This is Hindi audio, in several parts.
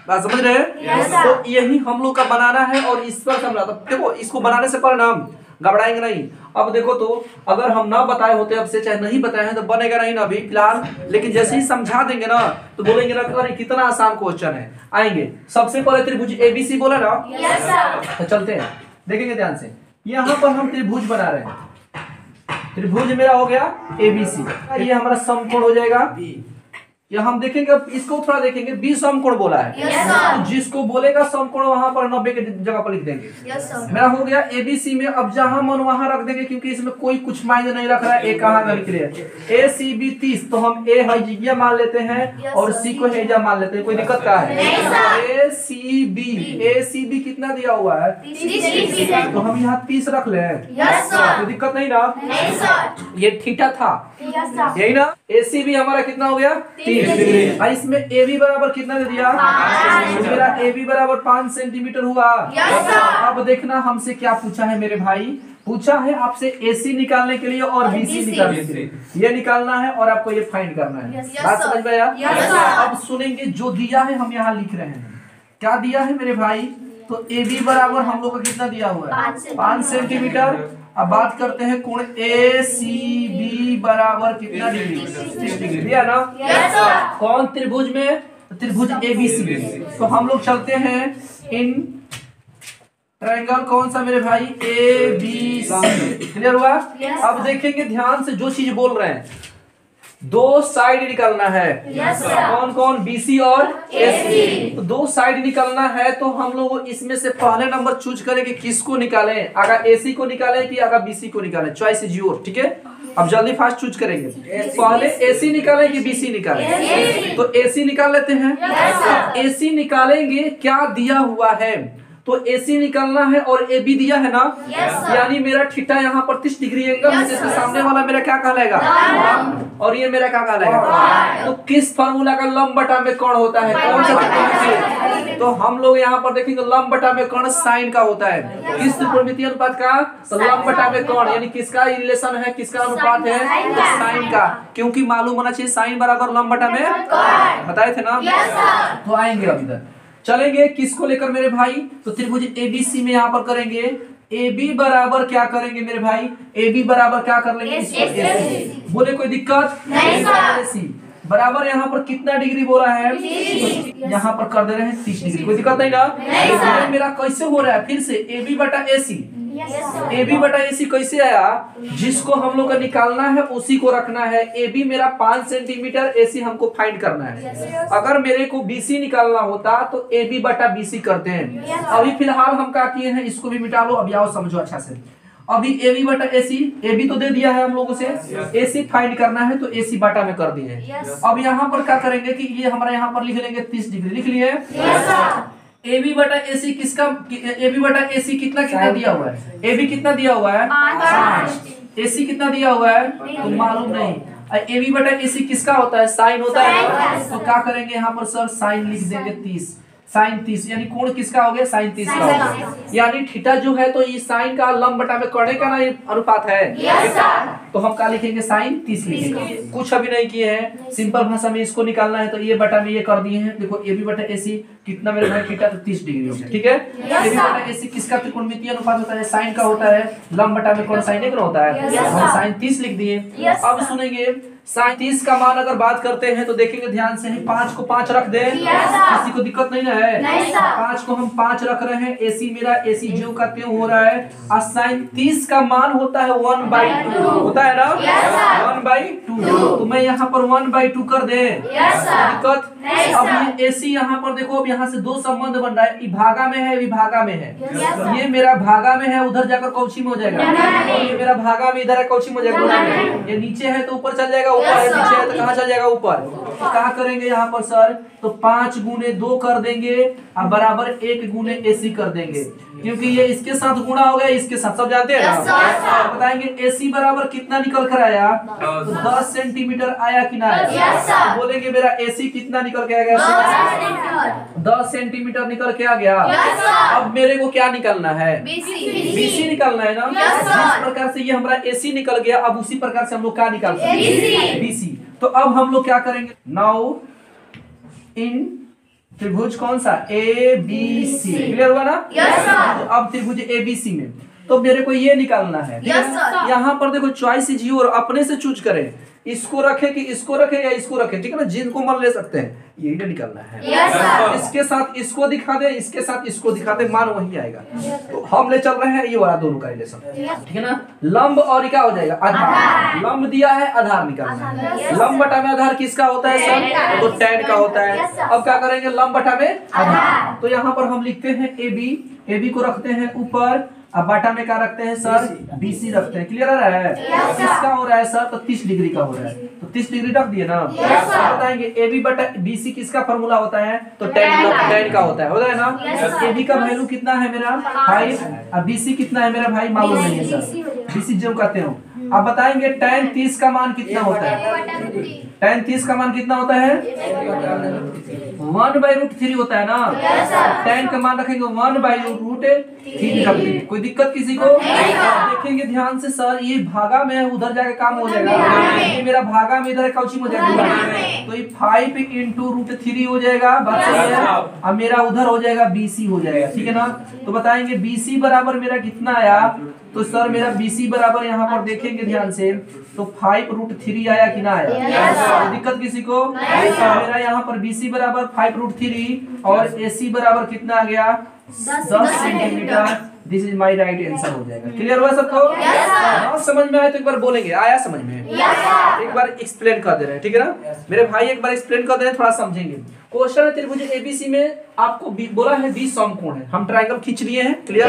बात समझ रहे हैं? तो यही हम लोग का बनाना है और इस पर समझा। तो देखो इसको बनाने से पहले हम घबराएंगे नहीं। अब देखो तो अगर हम ना बताए होते अब से चाहे नहीं बताए हैं तो बनेगा नहीं ना अभी फिलहाल, लेकिन जैसे ही समझा देंगे ना तो बोलेंगे ना अरे कितना आसान क्वेश्चन है। आएंगे सबसे पहले त्रिभुज एबीसी बोला ना, तो चलते हैं देखेंगे ध्यान से। यहाँ पर हम त्रिभुज बना रहे हैं, त्रिभुज मेरा हो गया एबीसी, ये हमारा समकोण हो जाएगा। या हम देखेंगे अब इसको थोड़ा देखेंगे, बी समकोण बोला है तो जिसको बोलेगा समकोण वहां पर 90 के जगह पर लिख देंगे। मेरा हो गया एबीसी में, अब जहां मन वहां रख देंगे क्योंकि इसमें कोई कुछ मायने नहीं रख रहा है। ए कहां लिख रहे हैं ए सी बी 30, तो हम ए हईजिया मान लेते हैं और सी को हेजा मान लेते हैं। कोई दिक्कत क्या है? ए सी बी कितना दिया हुआ है 30, तो हम यहाँ 30 रख ले, कोई दिक्कत नहीं ना। ये थीटा था यही ना। एसी भी हमारा कितना हो गया 30 डिग्री। इसमें ए बी बराबर कितना दे दिया? तो मेरा ए बी बराबर 5 सेंटीमीटर हुआ। अब देखना हमसे क्या पूछा है मेरे भाई, पूछा है आपसे एसी निकालने के लिए और बीसी निकालने के लिए। ये निकालना है और आपको ये फाइंड करना है। बात समझ में आया? अब सुनेंगे जो दिया है हम यहाँ लिख रहे हैं। क्या दिया है मेरे भाई? तो ए बी बराबर हम लोग को कितना दिया हुआ है 5 सेंटीमीटर। अब बात करते हैं कोण ए सी बी बराबर कितना डिग्री 30 डिग्री दिया ना। कौन त्रिभुज में? त्रिभुज एबीसी। तो हम लोग चलते हैं इन ट्रायंगल कौन सा मेरे भाई ए बी सी। क्लियर हुआ? अब देखेंगे ध्यान से जो चीज बोल रहे हैं, दो साइड निकालना है। कौन कौन? बीसी और एसी। तो दो साइड निकालना है तो हम लोग इसमें से पहले नंबर चूज करेंगे किसको निकालें, अगर एसी को निकालें कि अगर बीसी को निकालें। चॉइस इज योर, ठीक है। अब जल्दी फास्ट चूज करेंगे, पहले एसी निकालें कि बीसी निकालें। तो एसी निकाल लेते हैं। एसी निकालेंगे, क्या दिया हुआ है तो एसी निकालना है और ए बी दिया है ना, यानी मेरा थीटा यहाँ पर 30 डिग्री एंगल है, जिसके सामने वाला मेरा क्या कहलाएगा और ये मेरा क्या कहलाएगा। तो किस फार्मूला का लंब बटा में कोण होता है? कौन सा त्रिकोणमितीय? तो हम लोग यहाँ पर देखेंगे लंब बटा में कोण साइन का होता है। किस त्रिकोणमितीय अनुपात का? तो लंब बटा में कोण, यानी किसका रिलेशन है, किसका अनुपात है? साइन का, क्योंकि मालूम होना चाहिए साइन बराबर लंब बटा में बताए थे ना। तो आएंगे अब इधर चलेंगे किसको लेकर मेरे भाई, तो त्रिभुज एबीसी में यहाँ पर करेंगे ए बी बराबर क्या करेंगे मेरे भाई, ए बी बराबर क्या कर लेंगे इसको। बोले कोई दिक्कत नहीं? बराबर यहाँ पर कितना डिग्री बोला है, तो यहाँ पर कर दे रहे हैं 30 डिग्री। कोई दिक्कत नहीं ना। मेरा कैसे हो रहा है फिर से ए बी बटा ए सी। ए बी बटा ए सी कैसे आया? जिसको हम लोग का निकालना है उसी को रखना है। ए बी मेरा 5 सेंटीमीटर, ए सी हमको फाइंड करना है। अगर मेरे को बी सी निकालना होता तो ए बी बटा बी सी करते हैं। अभी फिलहाल हम क्या किए हैं, इसको भी मिटा लो। अभी आओ समझो अच्छा से। अभी ए बी बटा ए सी, ए बी तो दे दिया है हम लोगों से, ए सी फाइंड करना है तो ए सी बटा में कर दिए हैं। अब यहाँ पर क्या करेंगे कि ये हमारा यहाँ पर लिख लेंगे 30 डिग्री। लिख लिए ए बी बटा ए सी किसका, ए बी बटा ए सी कितना कितना दिया हुआ है? ए बी कितना दिया हुआ है 5। ए सी कितना दिया हुआ है तो मालूम नहीं। ए बी बटा ए सी किसका होता है? साइन होता है। तो क्या करेंगे यहाँ पर सर साइन लिख देंगे 30, साइन 30, यानी कोण किसका हो गया साइन 30 का हो गया। यानी थीटा जो है तो ये साइन का लंब बटा में कोण का ना अनुपात है। तो हम क्या लिखेंगे साइन 30 लिखेंगे। कुछ अभी नहीं किए हैं, सिंपल भाषा में इसको निकालना है तो ये बटा में ये कर दिए हैं। देखो ए बी बटा ए सी कितना मेरे भाई थीटा तो 30 डिग्री हो गया, ठीक है। ए बी बटा ए सी किसका त्रिकोणमितीय अनुपात होता है? साइन का होता है। लंब बटा में कोण साइन का होता है। हम साइन 30 लिख दिए। अब सुनेंगे साइन 30 का मान अगर बात करते हैं तो देखेंगे ध्यान से, 5 को 5 रख दे, किसी को दिक्कत नहीं है। 5 को हम 5 रख रहे हैं। एसी मेरा एसी जो का त्यों हो रहा है। और साइन 30 का मान होता है 1/2 होता है ना, 1/2। तो मैं यहाँ पर 1/2 कर दे, दिक्कत। अब ये एसी यहाँ पर देखो, अब यहाँ से दो संबंध बन रहा है, भागा में है विभागा में है। ये मेरा भागा में है, उधर जाकर कौची में हो जाएगा। और ये मेरा भागा में इधर है, कौची में हो जाएगा। ये नीचे है तो ऊपर चल जाएगा, ऊपर है नीचे है तो कहाँ चल जाएगा ऊपर। तो क्या करेंगे यहाँ पर सर, तो 5 गुने 2 कर देंगे और बराबर 1 गुने एसी कर देंगे, क्योंकि ये इसके साथ गुणा हो गया इसके साथ, सब जानते हैं ना। बताएंगे एसी बराबर कितना निकल कर आया, तो 10 सेंटीमीटर आया कि ना आया। तो बोलेंगे मेरा एसी कितना निकल के आ गया, 10 सेंटीमीटर निकल के आ गया। अब मेरे को क्या निकलना है, बीसी निकलना है ना। जिस प्रकार से ये हमारा एसी निकल गया, अब उसी प्रकार से हम लोग क्या निकाल सकते हैं, बीसी। तो अब हम लोग क्या करेंगे, नाउ इन त्रिभुज कौन सा ABC, क्लियर हुआ ना? Yes sir. अब त्रिभुज ABC में तो मेरे को ये निकालना है। Yes sir. यहाँ पर देखो चॉइस इज योर, अपने से चूज करें, इसको रखे कि इसको रखे या इसको रखे, ठीक है ना? जिनको मन ले सकते हैं, यही निकालना है। Yes sir. इसके साथ इसको दिखा दे, इसके साथ इसको दिखा दे, मान वही आएगा। तो हम ले चल रहे हैं ये वाला दोनों का रिलेशन, ठीक है ना? लंब और क्या हो जाएगा? आधार। लंब दिया है, आधार निकालना है। लंब बटा में आधार किसका होता है सर? तो tan का होता है। अब क्या करेंगे? लंब बटा में आधार। तो यहाँ पर हम लिखते हैं AB को रखते हैं ऊपर, अब बाटा में क्या रखते हैं सर? BC रखते हैं। क्लियर है? किसका हो रहा है सर? तो 30 डिग्री का हो रहा है, तो 30 डिग्री रख दिए ना। बताएंगे AB बटा BC किसका फॉर्मूला होता है? तो tan का होता है ना? AB का वैल्यू कितना है मेरा? 5, अब BC कितना है मेरा भाई? मालूम नहीं है सर, BC जो कहते हो। अब बताएंगे tan 30 का मान कितना होता है? tan 30 का मान कितना होता है? 1/√3 होता है ना? tan का मान रखेंगे 1/√3 रख देंगे। कोई दिक्कत किसी को? देखेंगे ध्यान से सर, ये भागा में उधर जाके काम हो जाएगा, ये मेरा भागा में इधर काउची हो जाएगा, तो ये 5 × √3 हो जाएगा। बात सही है? अब मेरा उधर हो जाएगा BC हो जाएगा, ठीक है ना? तो बताएंगे BC बराबर मेरा कितना आया? तो सर मेरा BC बराबर यहाँ पर देखेंगे ध्यान से, तो 5√3 आया कि ना आया? दिक्कत किसी को? मेरा यहाँ पर BC बराबर 5√3 और AC बराबर कितना आ गया? 10 centimetre. This is my right answer हो जाएगा। क्लियर हुआ सबको? हाँ, समझ में आया तो एक बार बोलेंगे आया समझ में? एक बार एक्सप्लेन कर दे रहे हैं, ठीक है ना मेरे भाई? एक बार एक्सप्लेन कर दे रहे हैं, थोड़ा समझेंगे। क्वेश्चन है त्रिभुज ABC में आपको बोला है 20 समकोण है, हम ट्रायंगल खींच लिए हैं। क्लियर?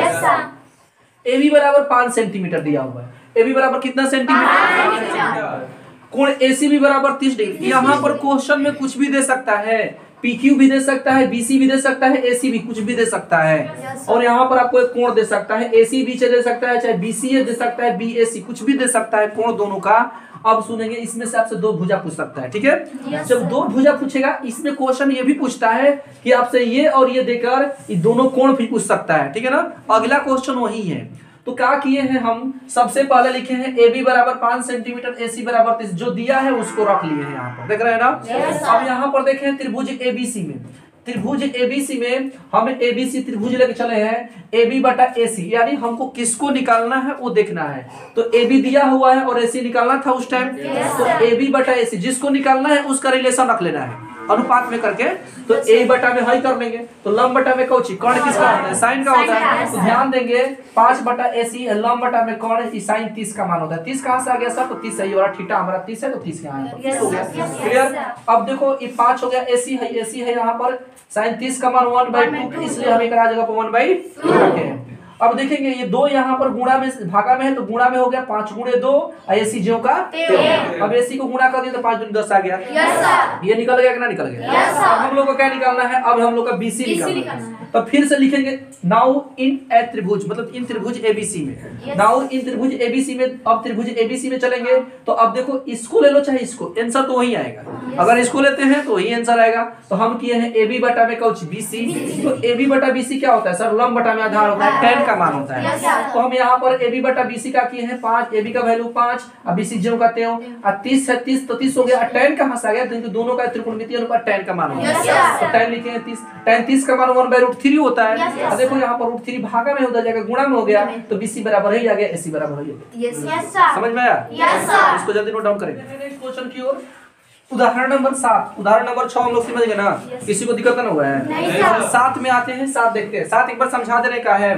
AB बराबर 5 सेंटीमीटर दिया हुआ है। AB बराबर कितना सेंटीमीटर? कोण AC भी बराबर 30 डिग्री। यहाँ पर क्वेश्चन में कुछ भी दे सकता है, PQ भी दे सकता है, BC भी दे सकता है, AC भी कुछ भी दे सकता है। और यहाँ पर आपको एक कोण दे सकता है, AC बीच दे सकता है, चाहे BCA दे सकता है, BAC कुछ भी दे सकता है, कोण दोनों का। अब सुनेंगे, इसमें से आपसे 2 भुजा पूछ सकता है, ठीक है? जब 2 भुजा पूछेगा, इसमें क्वेश्चन ये भी पूछता है कि आपसे ये और ये देकर ये दोनों कोण भी पूछ सकता है, ठीक है ना? अगला क्वेश्चन वही है। तो क्या किए हैं हम? सबसे पहले लिखे हैं AB बराबर 5 सेंटीमीटर, AC बराबर 30, जो दिया है उसको रख लिए हैं यहाँ पर, देख रहे हैं ना? अब यहाँ पर देखें त्रिभुज ABC में, त्रिभुज ABC में हम ABC त्रिभुज लेके चले हैं, AB बटा AC, यानी हमको किसको निकालना है वो देखना है। तो AB दिया हुआ है और AC निकालना था उस टाइम, तो AB बटा AC जिसको निकालना है उसका रिलेशन रख लेना है अनुपात में करके। तो A बटा में हाई कर लेंगे, तो लंब बटा में कौची कर्ण किसका होता है? साइन का होता है। तो ध्यान देंगे 5 बटा AC लंब बटा में कर्ण साइन 30 का मान होता है। 30 कहाँ से आ गया सर? तो 30 सही हो रहा, थीटा हमारा 30 है, तो 30 यहाँ है, 30 हो गया। क्लियर? अब देखो ये 5 हो गया, AC है यहाँ पर, साइन 30 का मान 1/2, इसलिए हम एक जगह पर 1/2 रखे हैं। अब देखेंगे ये 2 यहाँ पर गुणा में भागा में है, तो गुणा में हो गया 5 × 2 AC ज्यों का 13। अब AC को गुणा कर दिया तो 5 × 10 आ गया। ये निकल गया कि ना निकल गया? अब हम लोग को क्या निकालना है? अब हम लोग का BC निकालना है। तो फिर से लिखेंगे नाउ इन ए त्रिभुज, मतलब इन त्रिभुज ABC में, नाउ इन त्रिभुज ABC में। अब त्रिभुज ABC में चलेंगे, तो अब देखो इसको ले लो चाहे इसको, आंसर तो वही आएगा। अगर इसको लेते हैं तो वही आंसर आएगा। तो हम किए हैं AB बटा में कौच BC, तो AB बटा BC क्या होता है सर? लंब बटा में आधार होता है, tan का मान होता है। तो हम यहाँ पर AB बटा BC का किए हैं 5, AB का वैल्यू 5, अब BC जो कहते हो, 30 है, 30 तो 30 हो गया, tan कहाँ से आ गया? तो दोनों का त्रिकोणमितीय अनुपात tan का मान होता है, तो tan लिखे हैं 30, tan 30 का मान 1/√3 होता है। अब देखो यहाँ पर √3 भागा में उधर जाकर गुणा में हो गया, तो BC बराबर ही आ गया, AC बराबर ही आ गया। समझ में आया? इसको जल्दी नोट डाउन करेंगे। नेक्स्ट क्वेश्चन की ओर, उदाहरण नंबर 7, उदाहरण नंबर 6 हम लोग समझ गए ना? किसी को दिक्कत ना हुआ है? 7 में आते हैं, 7 देखते हैं। 7 एक बार समझा देने का है।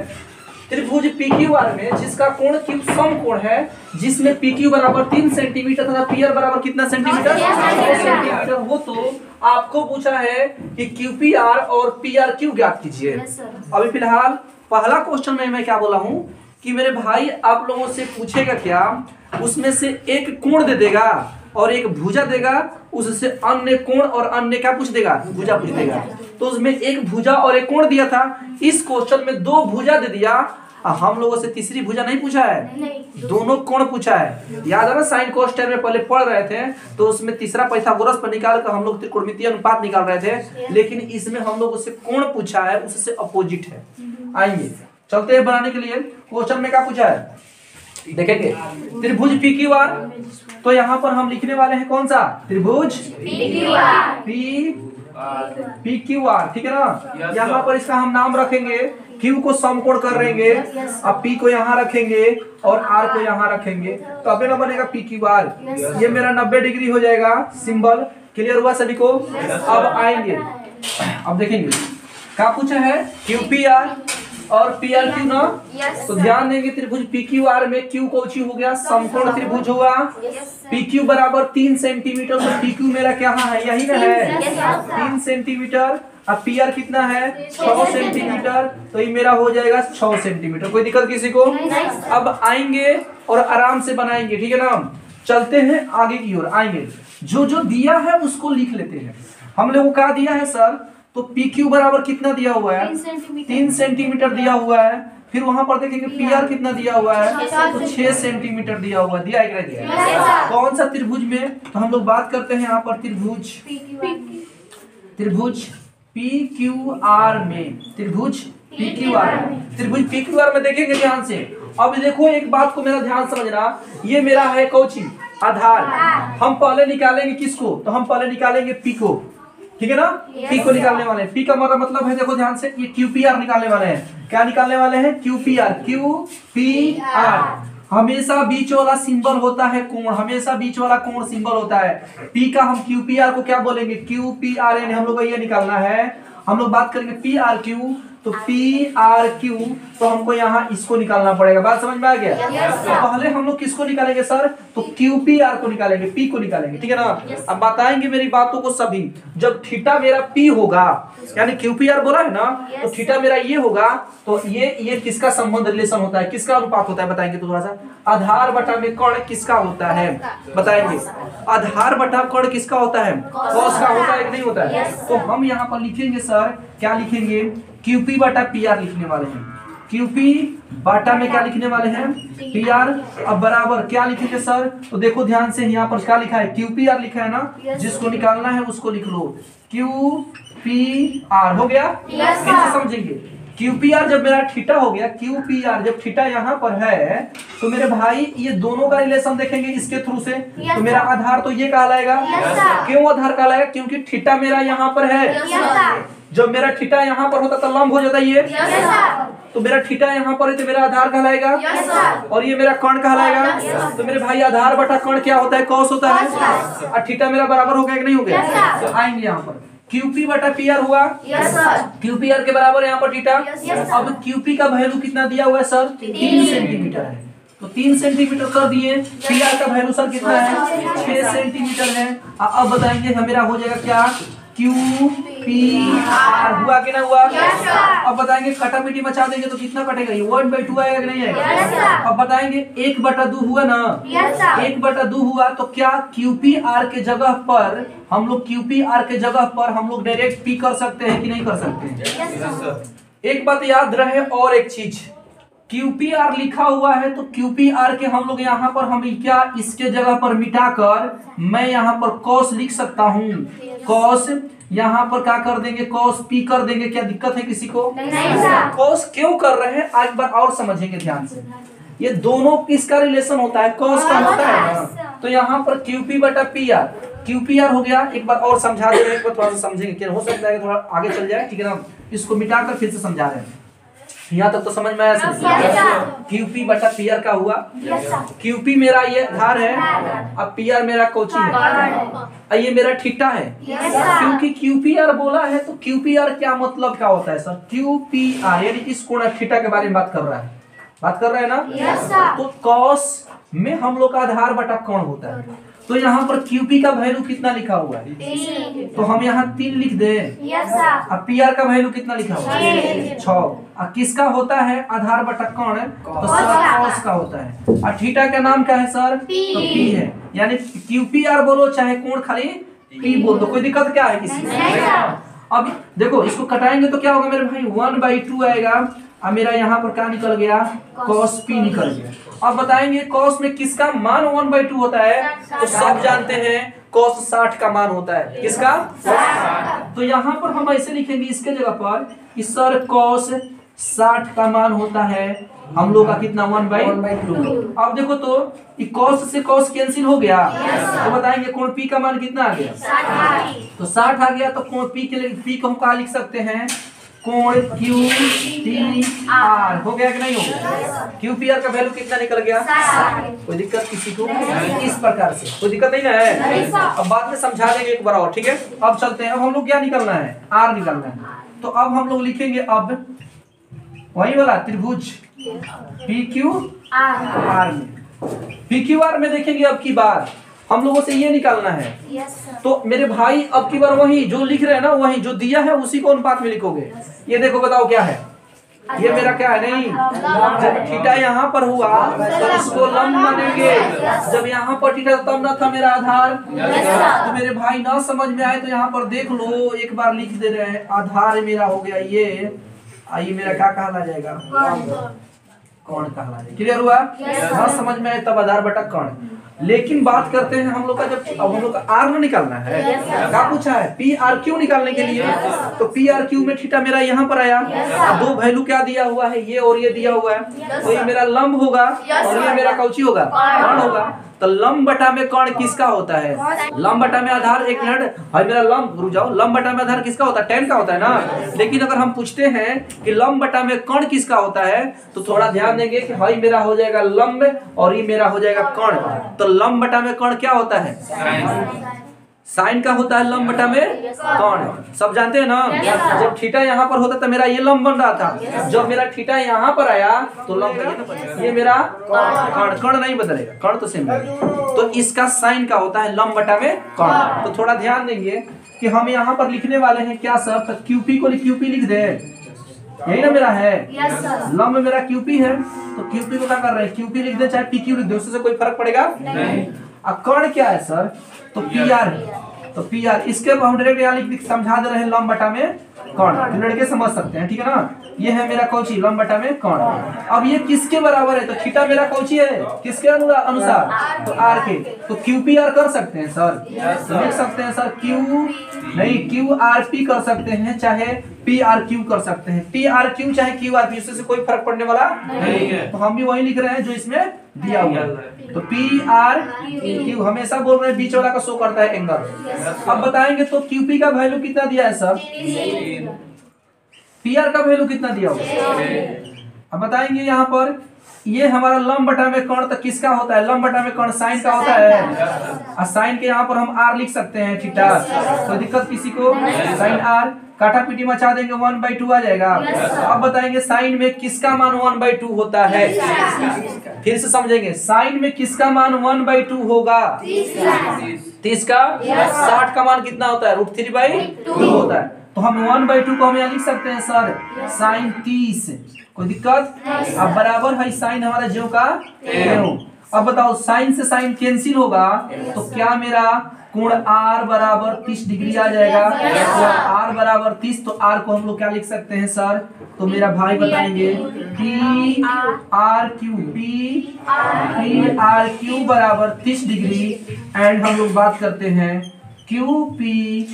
त्रिभुज PQR में जिसका कोण Q समकोण है, जिसमें PQ बराबर 3 सेंटीमीटर तथा PR बराबर कितना सेंटीमीटर? 6 सेंटीमीटर हो, तो आपको पूछा है कि QPR और PRQ ज्ञात कीजिए। अभी फिलहाल पहला क्वेश्चन में मैं क्या बोला हूँ कि मेरे भाई आप लोगों से पूछेगा क्या, उसमें से एक कोण दे देगा और एक भुजा देगा, उससे अन्य कोण और अन्य क्या पूछ देगा? भुजा पूछ देगा। तो उसमें एक भुजा और एक कोण दिया था, इस क्वेश्चन में 2 भुजा दे दिया, हम लोगों से तीसरी भुजा नहीं पूछा है, दोनों कोण पूछा है। याद है ना साइन कोस टेन में पहले पढ़ रहे थे, तो उसमें तीसरा पाइथागोरस पर निकाल कर हम लोग त्रिकोणमितीय अनुपात निकाल रहे थे, लेकिन इसमें हम लोग उससे कोण पूछा है, उससे अपोजिट है। आइए चलते हैं बनाने के लिए। क्वेश्चन में क्या पूछा है? देखेंगे त्रिभुज पी क्यू आर, तो यहाँ पर हम लिखने वाले हैं कौन सा त्रिभुज पी क्यू आर, ठीक है ना। यहाँ पर इसका हम नाम रखेंगे, क्यू को समकोण कर देंगे, अब पी को यहाँ रखेंगे और आर को यहाँ रखेंगे, तो अब ना बनेगा पी क्यू आर। ये मेरा 90 डिग्री हो जाएगा सिंबल। क्लियर हुआ सभी को? अब आएंगे, अब देखेंगे क्या पूछा है, क्यू पी आर और पी आर क्यू ना। तो ध्यान देंगे त्रिभुज पी क्यू आर में क्यू कोची हो गया, समकोण त्रिभुज हुआ। पी क्यू बराबर 3 सेंटीमीटर, तो पी क्यू मेरा क्या है, यही ना है 3 सेंटीमीटर। अब पी आर कितना है 6 सेंटीमीटर, तो ये मेरा हो जाएगा 6 सेंटीमीटर। कोई दिक्कत किसी को? अब आएंगे और आराम से बनाएंगे, ठीक है ना। चलते हैं आगे की ओर, आएंगे जो जो दिया है उसको लिख लेते हैं। हम लोगों को क्या दिया है सर, तो पी क्यू बराबर कितना दिया हुआ है 3 सेंटीमीटर दिया हुआ है। फिर वहां पर देखेंगे पी आर कितना दिया हुआ है, तो 6 सेंटीमीटर दिया हुआ दिया है। कौन सा त्रिभुज में, तो हम लोग बात करते हैं यहाँ पर त्रिभुज पी क्यू आर में, त्रिभुज पी क्यू आर में देखेंगे ध्यान से। अब देखो एक बात को मेरा ध्यान समझना, ये मेरा है कौची आधार। हम पहले निकालेंगे किसको, तो हम पहले निकालेंगे पी को, ठीक है ना। पी को निकालने वाले हैं, पी का मतलब है, देखो ध्यान से, ये क्यू पी आर निकालने वाले हैं। क्या निकालने वाले हैं, क्यू पी आर। हमेशा बीच वाला सिंबल होता है कोण, हमेशा बीच वाला कोण सिंबल होता है। पी का हम क्यू पी आर को क्या बोलेंगे, क्यू पी आर एन, हम लोग को ये निकालना है। हम लोग बात करेंगे पी आर क्यू, तो पी आर क्यू, तो हमको यहाँ इसको निकालना पड़ेगा। बात समझ में आ गया? तो पहले हम लोग किसको निकालेंगे सर, तो क्यू पी आर को निकालेंगे, पी को निकालेंगे, ठीक है ना। अब बताएंगे मेरी बातों को सभी। जब थीटा मेरा पी होगा, यानी क्यू पी आर बोला है ना, तो थीटा मेरा ये होगा, तो ये किसका संबंध रिलेशन होता है, किसका अनुपात होता है बताएंगे। तो थोड़ा सा आधार बटा में कर्ण किसका होता है बताएंगे। आधार बटा कर्ण किसका होता है, कॉस का होता है कि नहीं होता है। तो हम यहाँ पर लिखेंगे सर, क्या लिखेंगे, क्यूपी बटा पी आर लिखने वाले हैं। क्यूपी बाटा में क्या लिखने वाले हैं, पी आर। अब बराबर क्या लिखेंगे सर, तो देखो ध्यान से, यहाँ पर क्या लिखा है, क्यूपी आर लिखा है ना, जिसको निकालना है उसको लिख लो, क्यू पी आर हो गया। कैसे समझेंगे, क्यू पी आर जब मेरा थीटा हो गया, क्यू पी आर जब थीटा यहाँ पर है, तो मेरे भाई ये दोनों का रिलेशन देखेंगे इसके थ्रू से, तो मेरा आधार तो ये कहलाएगा। क्यों आधार कहलाएगा, क्योंकि थीटा मेरा यहाँ पर है। जब मेरा थीटा यहाँ पर होता तो लंब हो जाता ये, तो मेरा थीटा यहाँ पर है, तो मेरा आधार कहलाएगा, और ये मेरा कर्ण कहलाएगा। तो मेरे भाई आधार बटा कर्ण क्या होता है, कॉस होता है, और थीटा मेरा बराबर हो गया कि नहीं हो गया। तो आएंगे यहाँ पर क्यूपी बटा पी आर हुआ, क्यूपी आर के बराबर यहाँ पर थीटा। अब क्यूपी का वैल्यू कितना दिया हुआ है सर, 3 सेंटीमीटर है, तो 3 सेंटीमीटर कर दिए। पी आर का वैल्यू सर कितना है, 6 सेंटीमीटर है। अब बताएंगे मेरा हो जाएगा क्या, क्यू पी आर हुआ कि ना हुआ। अब बताएंगे कटा मिट्टी मचा देंगे तो कितना कटेगा, ये 1/2 आएगा कि नहीं आएगा। अब बताएंगे 1/2 हुआ ना, 1/2 हुआ, तो क्या क्यू पी आर के जगह पर हम लोग, क्यू पी आर के जगह पर हम लोग डायरेक्ट पी कर सकते हैं कि नहीं कर सकते। एक बात याद रहे, और एक चीज, क्यू पी आर लिखा हुआ है, तो क्यू पी आर के हम लोग यहाँ पर हम क्या इसके जगह पर मिटाकर मैं यहाँ पर कॉस लिख सकता हूँ। कॉस यहाँ पर क्या कर देंगे, कॉस पी कर देंगे। क्या दिक्कत है किसी को? कॉस क्यों कर रहे हैं आज बार और समझेंगे ध्यान से। ये दोनों किसका रिलेशन होता है, कॉस का होता है ना। तो यहाँ पर क्यू पी बटा P R, Q P R हो गया। एक बार और समझा दे, एक बार थोड़ा सा समझेंगे, क्या हो सकता है थोड़ा आगे चल जाए, ठीक है ना। इसको मिटाकर फिर से समझा रहे हैं, यहाँ तक तो समझ में आया। क्यूपी बटा पी आर का हुआ, क्यूपी मेरा ये आधार है, अब पी आर मेरा कोची है, ये मेरा थीटा है। क्योंकि क्यूपी आर बोला है, तो क्यूपी आर क्या मतलब क्या होता है सर, क्यूपी आर यानी इस कोण थीटा के बारे में बात कर रहा है, बात कर रहे हैं ना। तो कॉस में हम लोग का आधार बटा कोण होता है। तो यहाँ पर क्यूपी का वैल्यू कितना लिखा हुआ है, तो हम यहाँ 3 लिख दे। अब पी आर का वैल्यू कितना लिखा हुआ है, 6। और किसका होता है, आधार बटा कोण, तो सर कॉस का होता है। और थीटा का नाम क्या है सर, तो पी है। यानी क्यूपी आर बोलो चाहे कोण खाली पी बोल दो, कोई दिक्कत क्या है किसी में। अब देखो इसको कटाएंगे तो क्या होगा मेरे भाई, 1/2 आएगा। अब मेरा यहाँ पर क्या निकल गया, कॉस पी निकल गया। अब बताएंगे कॉस में किसका मान 1/2 होता है, तो सब जानते हैं कॉस 60 का मान होता है। किसका, तो यहाँ पर हम ऐसे लिखेंगे इसके जगह पर कि सर कॉस 60 का मान होता है। हम लोग का कितना 1/2। अब देखो तो कॉस से कॉस कैंसिल हो गया, तो बताएंगे कोण पी का मान कितना आ गया, 60। तो 60 आ गया, तो कोण पी के लिए पी को हम कहा लिख सकते हैं, कोण क्यू टी आर। हो गया कि नहीं हो गया? क्यू पी आर का वैल्यू कितना निकल गया, 60। कोई दिक्कत किसी को? इस प्रकार से कोई दिक्कत नहीं ना है। अब बाद में समझा देंगे एक बार और, ठीक है। अब चलते हैं, अब हम लोग क्या निकलना है, आर निकलना है। तो अब हम लोग लिखेंगे अब वही वाला त्रिभुज पी क्यू आर में, पी क्यू आर में देखेंगे अब की बार हम लोगों से ये निकालना है। तो मेरे भाई अब की बार वही जो लिख रहे हैं ना, वही जो दिया है उसी को अनुपात में लिखोगे। ये देखो बताओ क्या है, ये मेरा क्या है, नहीं जब थीटा यहाँ पर हुआ तो इसको लंब मानेंगे, जब यहाँ पर थीटा तब ना था मेरा आधार। तो मेरे भाई ना समझ में आए तो यहाँ पर देख लो, एक बार लिख दे रहे हैं, आधार मेरा हो गया ये, आइए मेरा क्या कहला जाएगा, कौन कहला जाएगा। क्लियर हुआ? ना समझ में आए तब आधार बटा कौन। लेकिन बात करते हैं हम लोग का, जब अब हम लोग का आर न निकालना है, क्या पूछा है, पी आर क्यू निकालने के लिए। तो पी आर क्यू में थीटा मेरा यहाँ पर आया, दो वैल्यू क्या दिया हुआ है, ये और ये दिया हुआ है। तो ये मेरा लंब होगा और ये मेरा कौची होगा, कर्ण होगा। तो लंब बटा में कर्ण किसका होता है, लंब बटा में आधार, एक मिनट भाई मेरा लंब, रुक जाओ, लंब बटा में आधार किसका होता है, tan का होता है ना। लेकिन अगर हम पूछते हैं कि लंब बटा में कर्ण किसका होता है, तो थोड़ा ध्यान देंगे कि भाई मेरा हो जाएगा लंब और ये मेरा हो जाएगा कर्ण। तो लंब बटा में कर्ण क्या होता है, साइन का होता है लंब बटा में कर्ण, सब जानते हैं ना। जब थीटा यहाँ पर होता तो मेरा ये लंब बन रहा था, जब मेरा थीटा यहाँ पर आया तो लंब, ये मेरा कर्ण, कर्ण नहीं बदलेगा, कर्ण तो सेम है। तो इसका साइन का होता है लंब बटा में कर्ण। तो थोड़ा ध्यान देंगे कि हम यहाँ पर लिखने वाले हैं क्या सर, तो क्यूपी को क्यूपी लिख दे, यही ना मेरा है, लंब मेरा क्यूपी है, तो क्यूपी को क्या कर रहे हैं, क्यूपी लिख दे चाहे पी क्यू लिख दे, उससे कोई फर्क पड़ेगा नहीं। अब कर्ण क्या है सर, तो पी आर, तो पी आर, इसके हम डायरेक्ट यहाँ लिख समझा दे रहे हैं लंब बटा में कर्ण, लड़के समझ सकते हैं, ठीक है ना। ये है मेरा कौची, लंब बटा में कर्ण। अब ये किसके बराबर है, तो थीटा मेरा कौची है, किसके अनुसार, तो आर के। तो क्यू पी आर कर सकते हैं सर, लिख सकते हैं सर क्यू नहीं, क्यू आर पी कर सकते हैं, चाहे पी आर क्यू कर सकते हैं, पी आर क्यू चाहे क्यू आर पी, इससे कोई फर्क पड़ने वाला नहीं है। तो हम भी वही लिख रहे हैं जो इसमें दिया हुआ है। तो पी आर क्यू हमेशा बोल रहे हैं बीच वाला का शो करता है एंगल। अब बताएंगे तो क्यूपी का वैल्यू कितना दिया है सर, पी आर का वैल्यू कितना दिया होगा। अब बताएंगे यहाँ पर ये हमारा लंब बटा में कर्ण तो किसका होता है, लंब बटा में कर्ण साइन का होता है, और साइन के यहाँ पर हम आर लिख सकते हैं थीटा, कोई दिक्कत किसी को, साइन आर काटा पीटी मचा देंगे 1/2 आ जाएगा। अब बताएंगे साइन में किसका मान 1/2 होता है, फिर से समझेंगे, साइन में किसका मान 1/2 होगा, 30 का। 60 का मान कितना होता है, √3/2 होता है। तो हम 1/2 को हम यहाँ लिख सकते हैं सर साइन 30, कोई दिक्कत। अब बराबर है साइन हमारा जो का त्यों। अब बताओ साइन से साइन कैंसिल होगा तो क्या मेरा कोण आर बराबर 30 डिग्री आ जाएगा। तो आर बराबर 30, तो आर को हम लोग क्या लिख सकते हैं सर, तो मेरा भाई बताएंगे पी आर क्यू बराबर 30 डिग्री। एंड हम लोग बात करते हैं क्यू पी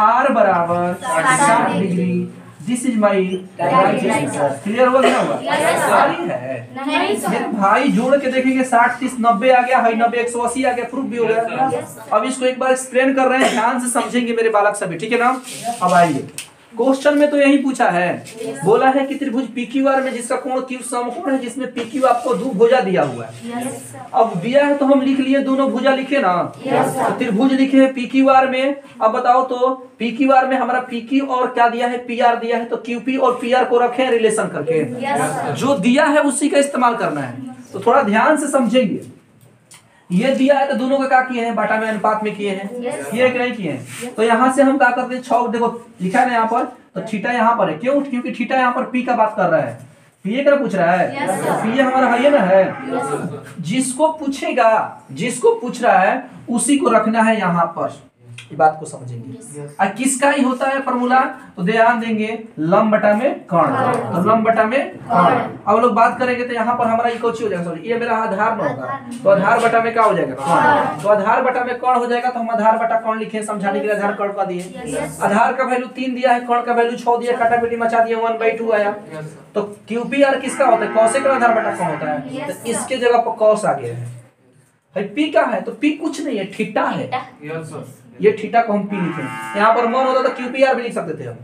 आर बराबर 60 degree. This is my right answer. Clear हुआ क्या हुआ, सारी है मेरे भाई, जोड़ के देखेंगे 60 30 90 आ गया, 90 180 आ गया, प्रूफ भी हो गया। अब इसको एक बार एक्सप्लेन कर रहे हैं, ध्यान से समझेंगे मेरे बालक सभी, ठीक है ना। अब आइए क्वेश्चन में तो यही पूछा है, बोला है कि त्रिभुज PQR में जिसका कोण Q समकोण है, जिसमें PQ आपको दो भुजा दिया हुआ है। अब दिया है तो हम लिख लिए, दोनों भुजा लिखे ना, तो त्रिभुज लिखे हैं PQR में। अब बताओ तो PQR में हमारा PQ और क्या दिया है, PR दिया है, तो QP और PR को रखे रिलेशन करके, जो दिया है उसी का इस्तेमाल करना है। तो थोड़ा ध्यान से समझेंगे, ये दिया है तो दोनों का क्या किए हैं, बाटा में अनुपात में किए हैं, किए कि नहीं किए हैं। तो यहाँ से हम क्या करते हैं, 6 देखो लिखा है ना यहाँ पर, तो थीटा यहाँ पर है, क्यों, क्योंकि थीटा यहाँ पर पी का बात कर रहा है, पी का पूछ रहा है, पी हमारा है ना है। जिसको पूछेगा, जिसको पूछ रहा है उसी को रखना है यहाँ पर, ये बात को समझेंगे। और किसका ही होता है फॉर्मूला, तो ध्यान देंगे लंब बटा में कर्ण, तो लंब बटा में कर्ण। अब लोग बात करेंगे तो यहाँ पर हमारा ये कौन हो जाएगा, सॉरी ये मेरा आधार में होगा, तो आधार बटा में क्या हो जाएगा कर्ण, तो आधार बटा में कर्ण हो जाएगा। तो हम आधार बटा कर्ण लिखे समझाने के लिए आधार कर्ण का दिए। आधार का वैल्यू 3 दिया है, कर्ण का वैल्यू 6 दिया, काटापीटी मचा दिया 1/2 आया। तो QPR किसका होता है, कौशिक आधार बटा कर्ण होता है, तो इसके जगह पर कौस आ गया है। P क्या है, तो P कुछ नहीं है, थीटा है। ये थीटा को हम P लिखे, यहाँ पर मन होता तो QPR भी लिख सकते थे हम,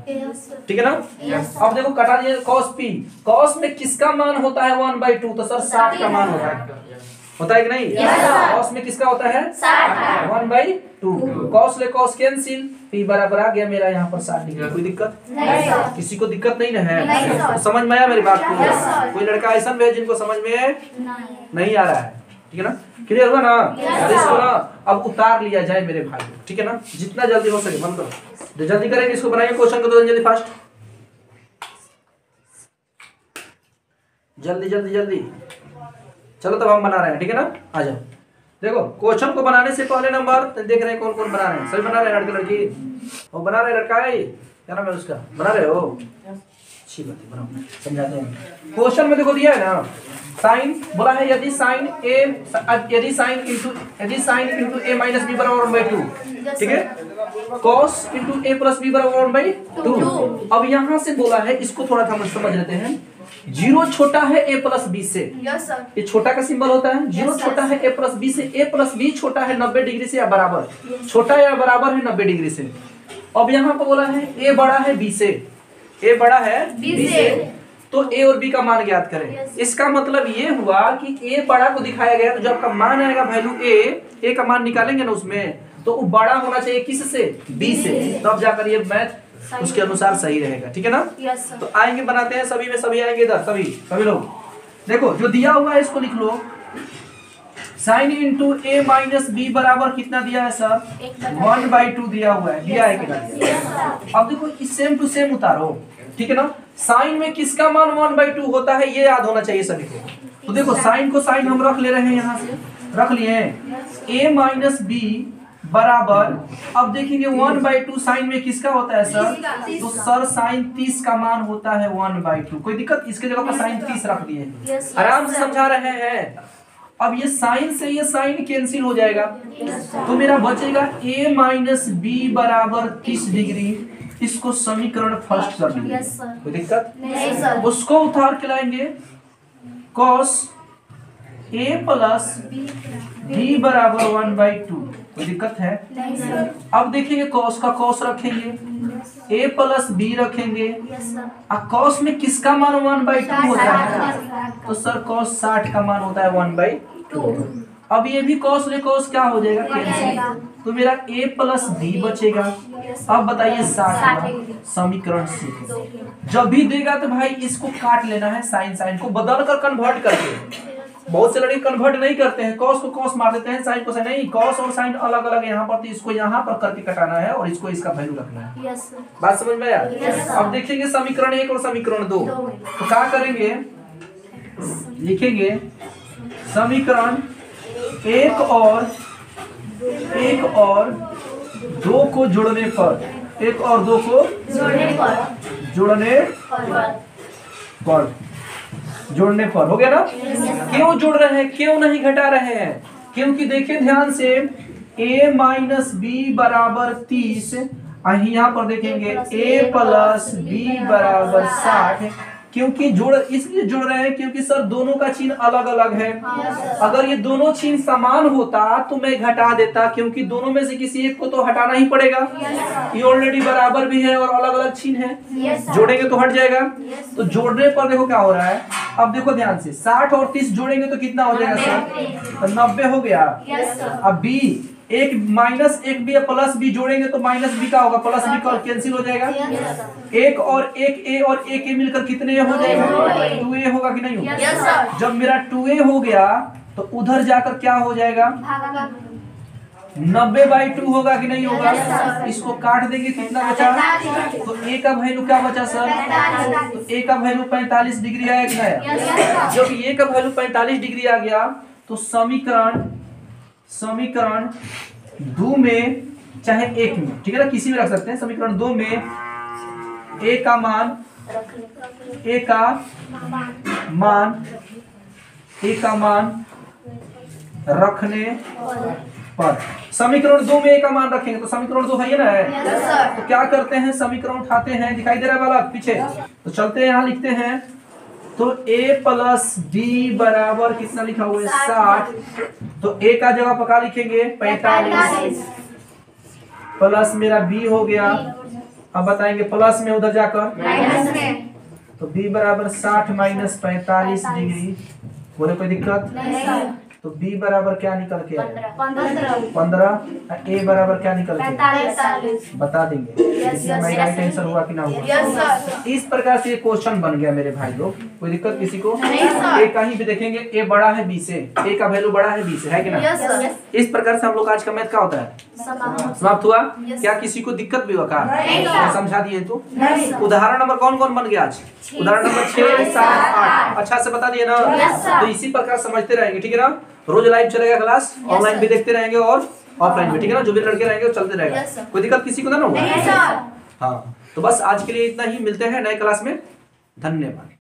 ठीक है ना। अब देखो कटा दिए cos P, cos में किसका मान होता है 1/2, तो सर 60 का मान होता है कि नहीं, cos में किसका होता है 1/2, cos ले cos कैंसिल, P बराबर आ गया मेरा यहाँ पर 60 डिग्री। कोई दिक्कत नहीं, किसी को दिक्कत नहीं ना है, समझ में आया मेरी बात को। कोई लड़का ऐसा भी है जिनको समझ में नहीं आ रहा है, ठीक है ना, क्लियर हुआ ना। इसको ना अब उतार लिया जाए मेरे भाई, ठीक है ना, जितना जल्दी हो सके मन करो, जो जल्दी करेंगे इसको बनाइए क्वेश्चन को, तो जल्दी फास्ट, जल्दी जल्दी जल्दी। चलो तब हम बना रहे हैं, ठीक है ना, आ जाओ। देखो क्वेश्चन को बनाने से पहले नंबर देख रहे हैं कौन कौन बना रहे हैं, सभी बना रहे हैं लड़के लड़की, वो बना रहे लड़का है, क्या नाम है उसका, बना रहे हो, अच्छी बात है, बनाओ, समझाते हैं। क्वेश्चन में देखो दिया है ना, साइन बोला है यदि sine into a minus b बराबर 1/2, ठीक है, cos into a plus b बराबर 1/2। अब यहाँ से बोला है, इसको थोड़ा सा समझ लेते हैं। जीरो छोटा है a प्लस b से, ये छोटा का सिंबल होता है, जीरो छोटा है a प्लस b से, a प्लस b छोटा है 90 डिग्री से या बराबर, छोटा या बराबर है 90 डिग्री से। अब यहाँ पर बोला है a बड़ा है b से, a बड़ा है b से, तो a और b का मान ज्ञात करें। इसका मतलब ये हुआ कि a बड़ा को दिखाया गया, तो जब आपका मान आएगा वैल्यू a का मान निकालेंगे ना उसमें, तो वो बड़ा होना चाहिए किससे, b से, तब जाकर ये मैथ उसके अनुसार सही रहेगा, ठीक है ना। तो आएंगे बनाते हैं, सभी में सभी आएंगे इधर, सभी लोग देखो जो दिया हुआ है इसको लिख लो। Sine into a minus b बराबर कितना दिया है सर, 1/2 दिया हुआ है, दिया है कितना। अब देखो सेम टू सेम उतारो, ठीक है ना। साइन में किसका मान 1/2 होता है, ये याद होना चाहिए सभी को। तो देखो साइन को साइन हम रख ले रहे हैं, यहाँ से रख लिए a माइनस b बराबर, अब देखेंगे 1/2 साइन में किसका होता है सर, तो सर साइन 30 का मान होता है 1/2। कोई दिक्कत, इसके जगह पर साइन 30 रख दिए, आराम से समझा रहे हैं। अब ये साइन से ये साइन कैंसिल हो जाएगा, तो मेरा बचेगा a माइनस b बराबर 30 डिग्री। इसको समीकरण फर्स्ट कर लीजिए, कोई दिक्कत नहीं सर। उसको उतार के लाएंगे, cos a प्लस b बराबर 1/2। कोई दिक्कत है नहीं सर। अब देखेंगे cos का cos रखेंगे, a प्लस b रखेंगे, और cos में किसका मान 1/2 होता है, तो सर cos 60 का मान होता है 1/2। अब ये भी cos ले cos क्या हो जाएगा कैंसिल, तो मेरा a प्लस b बचेगा। अब बताइए 60 समीकरण से जब भी देगा तो भाई इसको काट लेना है, साइन को बदल कर कन्वर्ट करके। बहुत से लड़के कन्वर्ट नहीं करते हैं, cos को cos मार देते हैं, साइन को साइन, नहीं, cos और साइन अलग अलग यहाँ पर, तो इसको यहाँ पर करके कटाना है और इसको इसका वैल्यू रखना है। बात समझ में आया। अब देखेंगे समीकरण 1 और समीकरण 2, तो क्या करेंगे, लिखेंगे समीकरण 1 और 2 को जोड़ने पर, 1 और 2 को जोड़ने पर हो गया ना। क्यों जोड़ रहे हैं, क्यों नहीं घटा रहे हैं, क्योंकि देखिए ध्यान से a माइनस b बराबर 30, यहाँ पर देखेंगे a प्लस b बराबर 60। क्योंकि जोड़ इसलिए जोड़ रहे हैं क्योंकि सर दोनों का चिन्ह अलग अलग है। अगर ये दोनों चिन्ह समान होता तो मैं घटा देता, क्योंकि दोनों में से किसी एक को तो हटाना ही पड़ेगा। ये ऑलरेडी बराबर भी है और अलग अलग चिन्ह है, जोड़ेंगे तो हट जाएगा। तो जोड़ने पर देखो क्या हो रहा है, अब देखो ध्यान से 60 और 30 जोड़ेंगे तो कितना हो जाएगा सर, 90 हो गया। अब b एक माइनस एक बी प्लस बी जोड़ेंगे तो माइनस बी का होगा, प्लस बी का कैंसिल हो जाएगा। एक और एक ए और ए के मिलकर कितने हो जाएगा, 2a होगा कि नहीं होगा। जब मेरा 2a हो गया तो उधर जाकर क्या हो जाएगा, 90/2 होगा कि नहीं होगा। इसको काट देंगे, कितना बचा, तो a का वैल्यू क्या बचा सर, तो a का वैल्यू 45 डिग्री आया कि नहीं। जब a का वैल्यू 45 डिग्री आ गया तो समीकरण 2 में चाहे 1 में, ठीक है ना, किसी में रख सकते हैं। समीकरण 2 में a का मान रखने पर, समीकरण 2 में a का मान रखेंगे तो समीकरण 2 है ये ना है। तो क्या करते हैं, समीकरण उठाते हैं, दिखाई दे रहा है वाला पीछे, तो चलते हैं यहाँ लिखते हैं। तो a प्लस b बराबर कितना लिखा हुआ है 60, तो a का जगह पर क्या लिखेंगे 45 प्लस मेरा b हो गया, अब बताएंगे प्लस में उधर जाकर, तो b बराबर 60 माइनस 45 डिग्री, बोले कोई दिक्कत नहीं। तो b बराबर क्या निकल के 15, a बराबर क्या निकल के बता देंगे। इसमें राइट आंसर हुआ कि ना हुआ। इस प्रकार से ये क्वेश्चन बन गया मेरे भाई लोग, कोई दिक्कत किसी को? a कहीं भी देखेंगे a बड़ा है b से, a का वैल्यू बड़ा है b से, है कि ना? इस प्रकार से हम लोग आज का मैथ क्या होता है समाप्त हुआ। क्या किसी को दिक्कत भी होगा? समझा दिए तो। उदाहरण नंबर कौन कौन बन गया आज? उदाहरण नंबर 6, 7, 8 अच्छा से बता दिए ना। तो इसी प्रकार समझते रहेंगे, ठीक है ना। रोज लाइव चलेगा क्लास, ऑनलाइन भी देखते रहेंगे और ऑफलाइन भी, ठीक है ना। जो भी लड़के रहेंगे वो चलते रहेगा, कोई दिक्कत किसी को ना होगा। हाँ, तो बस आज के लिए इतना ही, मिलते हैं नए क्लास में, धन्यवाद।